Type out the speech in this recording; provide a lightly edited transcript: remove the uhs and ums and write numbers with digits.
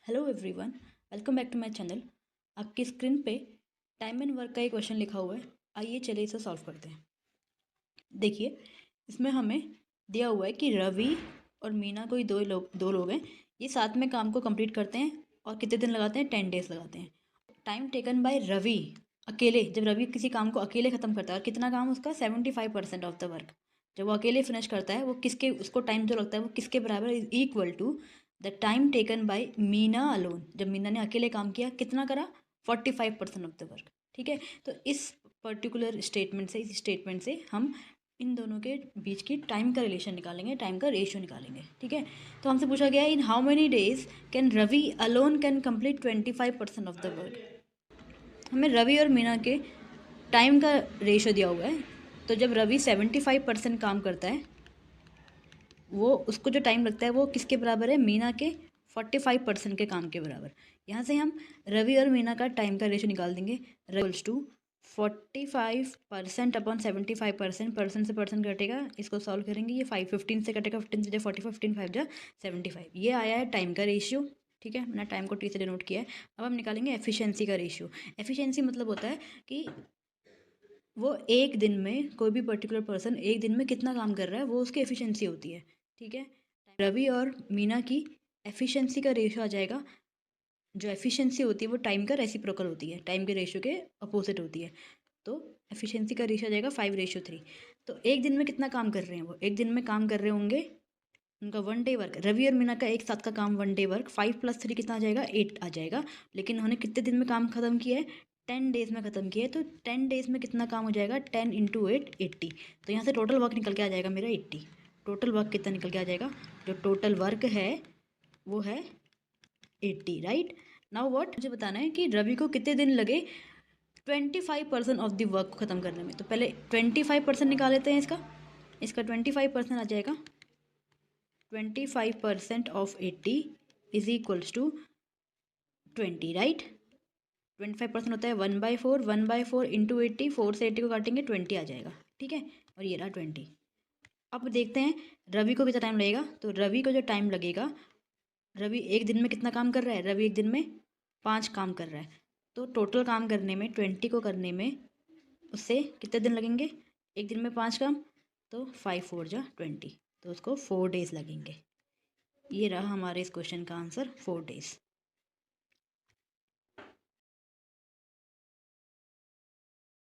Hello everyone, welcome back to my channel. आपकी screen पे time and work का एक क्वेश्चन लिखा हुआ है। आइए चलिए इसे सॉल्व करते हैं। देखिए, इसमें हमें दिया हुआ है कि रवि और मीना कोई दो लोग हैं। ये साथ में काम को कंप्लीट करते हैं और कितने दिन लगाते हैं? 10 डेज लगाते हैं। टाइम टेकन बाय रवि अकेले, जब रवि किसी काम को अकेले ख़त्म करता है और कितना काम उसका 75% ऑफ द वर्क जब वो अकेले फिनिश करता है, वो किसके उसको टाइम जो लगता है वो किसके बराबर? Is equal to the time taken by Meena alone. जब मीना ने अकेले काम किया, कितना करा? 45% ऑफ द वर्क। ठीक है, तो इस पर्टिकुलर स्टेटमेंट से, इस स्टेटमेंट से हम इन दोनों के बीच की टाइम का रिलेशन निकालेंगे, टाइम का रेशियो निकालेंगे। ठीक है, तो हमसे पूछा गया है in how many days can Ravi alone can complete 25% of the work. हमें रवि और मीना के टाइम का रेशियो दिया हुआ है। तो जब रवि 75% काम करता है, वो उसको जो टाइम लगता है वो किसके बराबर है? मीना के 45% के काम के बराबर। यहाँ से हम रवि और मीना का टाइम का रेशियो निकाल देंगे। रवि टू 45% अपॉन 75%, परसेंट से परसेंट कटेगा, इसको सॉल्व करेंगे। ये 15 से कटेगा, 15 से 45, 15 5 जा 75। ये आया है टाइम का रेशियो। ठीक है, मैंने टाइम को टी से डिनोट किया है। अब हम निकालेंगे एफिशिएंसी का रेशियो। एफिशिएंसी मतलब होता है कि वो एक दिन में, कोई भी पर्टिकुलर पर्सन एक दिन में कितना काम कर रहा है, वो उसकी एफिशिएंसी होती है। ठीक है, रवि और मीना की एफिशिएंसी का रेशियो आ जाएगा। जो एफिशिएंसी होती है वो टाइम का रेसिप्रोकल होती है, टाइम के रेशियो के अपोजिट होती है। तो एफिशिएंसी का रेशियो आ जाएगा 5:3। तो एक दिन में कितना काम कर रहे हैं? वो एक दिन में काम कर रहे होंगे, उनका 1 डे वर्क, रवि और मीना का एक साथ का काम 1 डे वर्क, 5 + 3 कितना आ जाएगा? 8 आ जाएगा। लेकिन उन्होंने कितने दिन में काम खत्म किया है? 10 डेज में ख़त्म किया है। तो 10 डेज में कितना काम हो जाएगा? 10 × 8 80। तो यहाँ से टोटल वर्क निकल के आ जाएगा मेरा 80। टोटल वर्क कितना निकल के आ जाएगा? जो टोटल वर्क है वो है 80। राइट नाउ व्हाट मुझे बताना है कि रवि को कितने दिन लगे 25% ऑफ द वर्क को ख़त्म करने में। तो पहले 25% निकाल लेते हैं इसका। इसका 25% आ जाएगा। 25% of 80 is equals to 20। Right, 25% होता है 1/4। 1/4 इंटू 80, 4 से 80 को काटेंगे 20 आ जाएगा। ठीक है, और ये रहा 20। अब देखते हैं रवि को कितना टाइम लगेगा। तो रवि को जो टाइम लगेगा, रवि एक दिन में कितना काम कर रहा है? रवि एक दिन में 5 काम कर रहा है। तो टोटल काम करने में, 20 को करने में उससे कितने दिन लगेंगे? एक दिन में 5 काम, तो 5 4 जा 20, तो उसको 4 डेज लगेंगे। ये रहा हमारे इस क्वेश्चन का आंसर, 4 डेज।